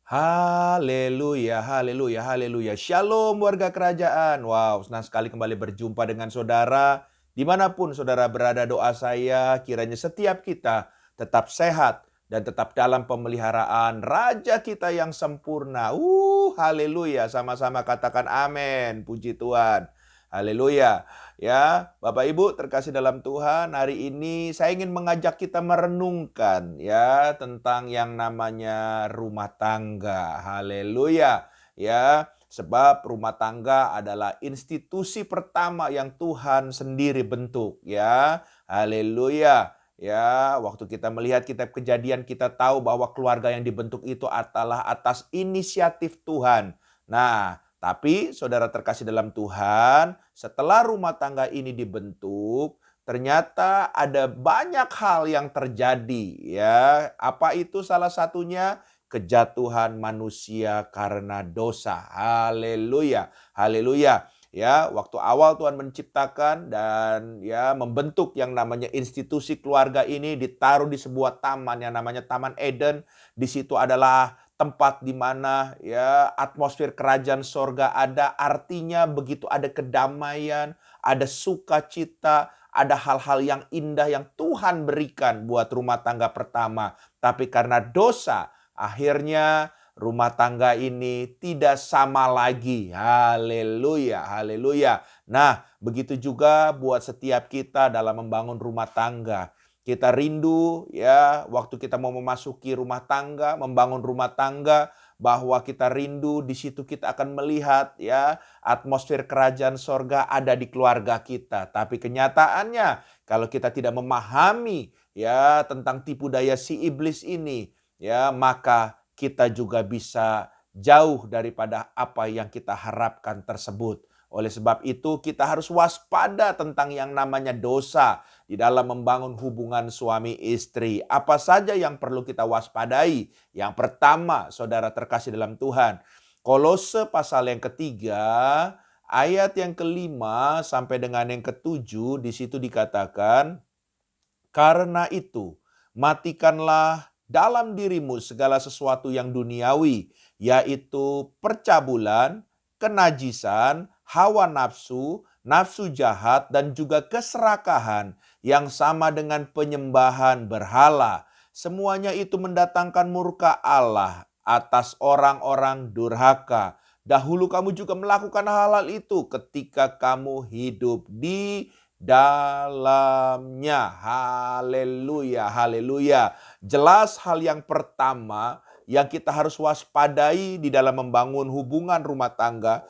Haleluya, haleluya, haleluya. Shalom warga kerajaan. Wow, senang sekali kembali berjumpa dengan saudara. Dimanapun saudara berada, doa saya kiranya setiap kita tetap sehat dan tetap dalam pemeliharaan Raja kita yang sempurna. Haleluya. Sama-sama katakan amin. Puji Tuhan. Haleluya. Ya, Bapak Ibu terkasih dalam Tuhan, hari ini saya ingin mengajak kita merenungkan ya tentang yang namanya rumah tangga. Haleluya. Ya, sebab rumah tangga adalah institusi pertama yang Tuhan sendiri bentuk ya. Haleluya. Ya, waktu kita melihat kitab Kejadian kita tahu bahwa keluarga yang dibentuk itu adalah atas inisiatif Tuhan. Nah, tapi saudara terkasih dalam Tuhan, setelah rumah tangga ini dibentuk, ternyata ada banyak hal yang terjadi ya. Apa itu salah satunya? Kejatuhan manusia karena dosa. Haleluya. Haleluya. Ya, waktu awal Tuhan menciptakan dan ya membentuk yang namanya institusi keluarga ini ditaruh di sebuah taman yang namanya Taman Eden. Di situ adalah tempat di mana ya atmosfer kerajaan sorga ada, artinya begitu ada kedamaian, ada sukacita, ada hal-hal yang indah yang Tuhan berikan buat rumah tangga pertama. Tapi karena dosa, akhirnya rumah tangga ini tidak sama lagi. Haleluya, haleluya. Nah, begitu juga buat setiap kita dalam membangun rumah tangga. Kita rindu ya waktu kita mau memasuki rumah tangga, membangun rumah tangga, bahwa kita rindu di situ kita akan melihat ya atmosfer kerajaan sorga ada di keluarga kita. Tapi kenyataannya kalau kita tidak memahami ya tentang tipu daya si iblis ini ya, maka kita juga bisa jauh daripada apa yang kita harapkan tersebut. Oleh sebab itu kita harus waspada tentang yang namanya dosa di dalam membangun hubungan suami istri. Apa saja yang perlu kita waspadai? Yang pertama, saudara terkasih dalam Tuhan, Kolose pasal yang ketiga, ayat yang kelima sampai dengan yang ketujuh, di situ dikatakan, karena itu, matikanlah dalam dirimu segala sesuatu yang duniawi, yaitu percabulan, kenajisan, hawa nafsu, nafsu jahat, dan juga keserakahan yang sama dengan penyembahan berhala. Semuanya itu mendatangkan murka Allah atas orang-orang durhaka. Dahulu kamu juga melakukan hal-hal itu ketika kamu hidup di dalamnya. Haleluya, haleluya. Jelas hal yang pertama yang kita harus waspadai di dalam membangun hubungan rumah tangga,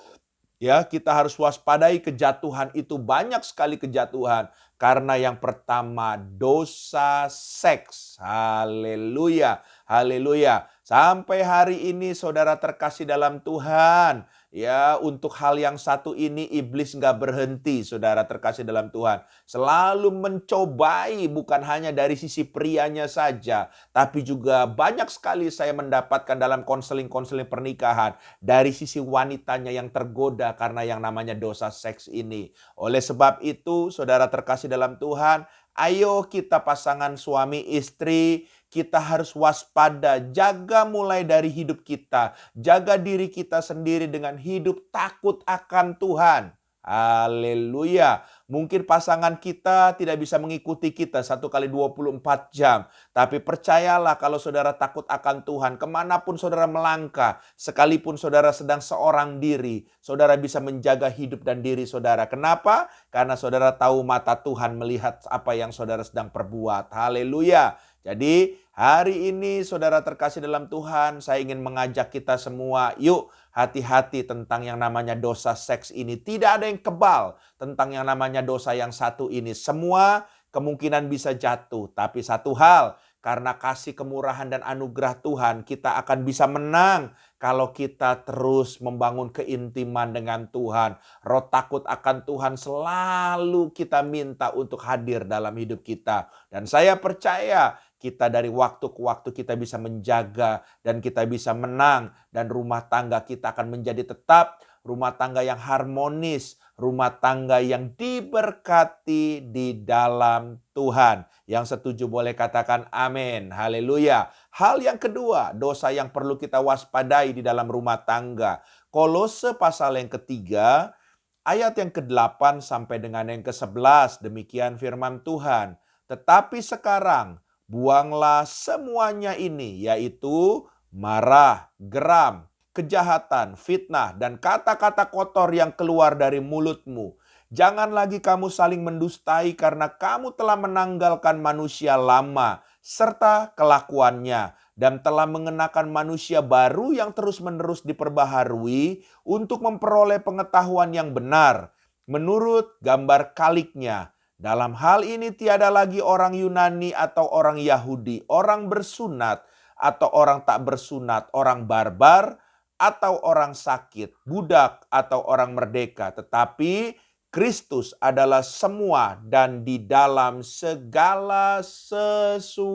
ya, kita harus waspadai kejatuhan itu, banyak sekali kejatuhan. Karena yang pertama dosa seks. Haleluya, haleluya. Sampai hari ini saudara terkasih dalam Tuhan, ya, untuk hal yang satu ini iblis nggak berhenti, saudara terkasih dalam Tuhan. Selalu mencobai bukan hanya dari sisi prianya saja, tapi juga banyak sekali saya mendapatkan dalam konseling-konseling pernikahan dari sisi wanitanya yang tergoda karena yang namanya dosa seks ini. Oleh sebab itu, saudara terkasih dalam Tuhan, ayo kita pasangan suami istri, kita harus waspada, jaga mulai dari hidup kita, jaga diri kita sendiri dengan hidup takut akan Tuhan. Haleluya. Mungkin pasangan kita tidak bisa mengikuti kita 1 kali 24 jam. Tapi percayalah kalau saudara takut akan Tuhan, kemanapun saudara melangkah, sekalipun saudara sedang seorang diri, saudara bisa menjaga hidup dan diri saudara. Kenapa? Karena saudara tahu mata Tuhan melihat apa yang saudara sedang perbuat. Haleluya. Jadi hari ini saudara terkasih dalam Tuhan, saya ingin mengajak kita semua, yuk hati-hati tentang yang namanya dosa seks ini. Tidak ada yang kebal tentang yang namanya dosa yang satu ini. Semua kemungkinan bisa jatuh. Tapi satu hal, karena kasih kemurahan dan anugerah Tuhan, kita akan bisa menang kalau kita terus membangun keintiman dengan Tuhan. Roh takut akan Tuhan selalu kita minta untuk hadir dalam hidup kita. Dan saya percaya kita dari waktu ke waktu kita bisa menjaga dan kita bisa menang. Dan rumah tangga kita akan menjadi tetap rumah tangga yang harmonis, rumah tangga yang diberkati di dalam Tuhan. Yang setuju boleh katakan amin. Haleluya. Hal yang kedua, dosa yang perlu kita waspadai di dalam rumah tangga. Kolose pasal yang ketiga, ayat yang ke-8 sampai dengan yang ke-11. Demikian firman Tuhan. Tetapi sekarang, buanglah semuanya ini, yaitu marah, geram, kejahatan, fitnah, dan kata-kata kotor yang keluar dari mulutmu. Jangan lagi kamu saling mendustai karena kamu telah menanggalkan manusia lama serta kelakuannya dan telah mengenakan manusia baru yang terus-menerus diperbaharui untuk memperoleh pengetahuan yang benar menurut gambar kaliknya. Dalam hal ini tiada lagi orang Yunani atau orang Yahudi, orang bersunat atau orang tak bersunat, orang barbar atau orang sakit, budak atau orang merdeka, tetapi Kristus adalah semua dan di dalam segala sesuatu.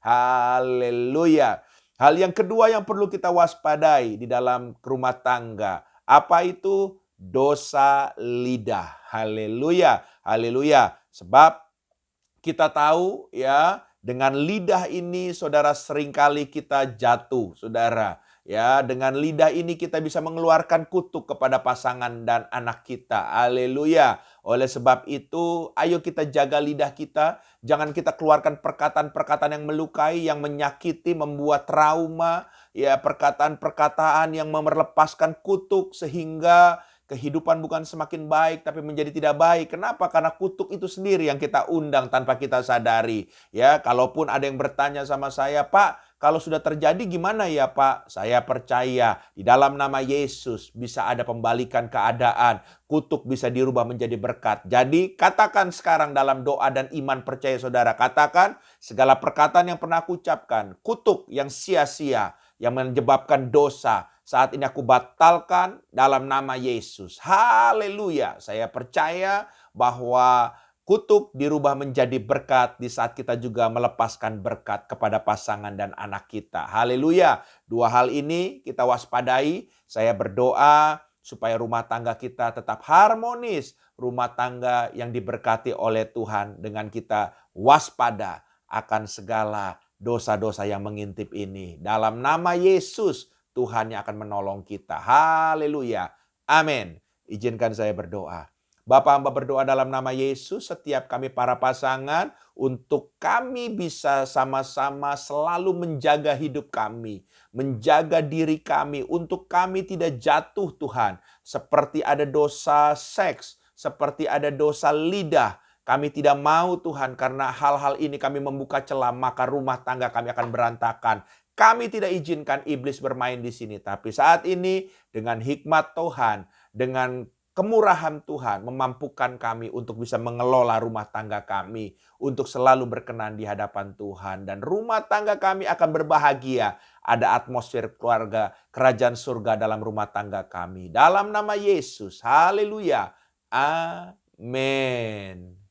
Haleluya. Hal yang kedua yang perlu kita waspadai di dalam rumah tangga. Apa itu? Dosa lidah. Haleluya. Haleluya. Sebab kita tahu ya, dengan lidah ini saudara seringkali kita jatuh, saudara. Ya, dengan lidah ini kita bisa mengeluarkan kutuk kepada pasangan dan anak kita. Haleluya. Oleh sebab itu, ayo kita jaga lidah kita. Jangan kita keluarkan perkataan-perkataan yang melukai, yang menyakiti, membuat trauma. Ya, perkataan-perkataan yang melepaskan kutuk sehingga kehidupan bukan semakin baik tapi menjadi tidak baik. Kenapa? Karena kutuk itu sendiri yang kita undang tanpa kita sadari. Ya, kalaupun ada yang bertanya sama saya, "Pak, kalau sudah terjadi gimana ya, Pak?" Saya percaya di dalam nama Yesus bisa ada pembalikan keadaan. Kutuk bisa dirubah menjadi berkat. Jadi katakan sekarang dalam doa dan iman percaya saudara. Katakan segala perkataan yang pernah aku ucapkan, kutuk yang sia-sia, yang menyebabkan dosa, saat ini aku batalkan dalam nama Yesus. Haleluya. Saya percaya bahwa kutuk dirubah menjadi berkat di saat kita juga melepaskan berkat kepada pasangan dan anak kita. Haleluya. Dua hal ini kita waspadai. Saya berdoa supaya rumah tangga kita tetap harmonis. Rumah tangga yang diberkati oleh Tuhan dengan kita waspada akan segala dosa-dosa yang mengintip ini. Dalam nama Yesus, Tuhan yang akan menolong kita. Haleluya. Amin. Izinkan saya berdoa. Bapa, hamba berdoa dalam nama Yesus, setiap kami para pasangan, untuk kami bisa sama-sama selalu menjaga hidup kami, menjaga diri kami, untuk kami tidak jatuh Tuhan, seperti ada dosa seks, seperti ada dosa lidah. Kami tidak mau Tuhan, karena hal-hal ini kami membuka celah, maka rumah tangga kami akan berantakan. Kami tidak izinkan iblis bermain di sini. Tapi saat ini dengan hikmat Tuhan, dengan kemurahan Tuhan memampukan kami untuk bisa mengelola rumah tangga kami. Untuk selalu berkenan di hadapan Tuhan. Dan rumah tangga kami akan berbahagia. Ada atmosfer keluarga, kerajaan surga dalam rumah tangga kami. Dalam nama Yesus. Haleluya. Amin.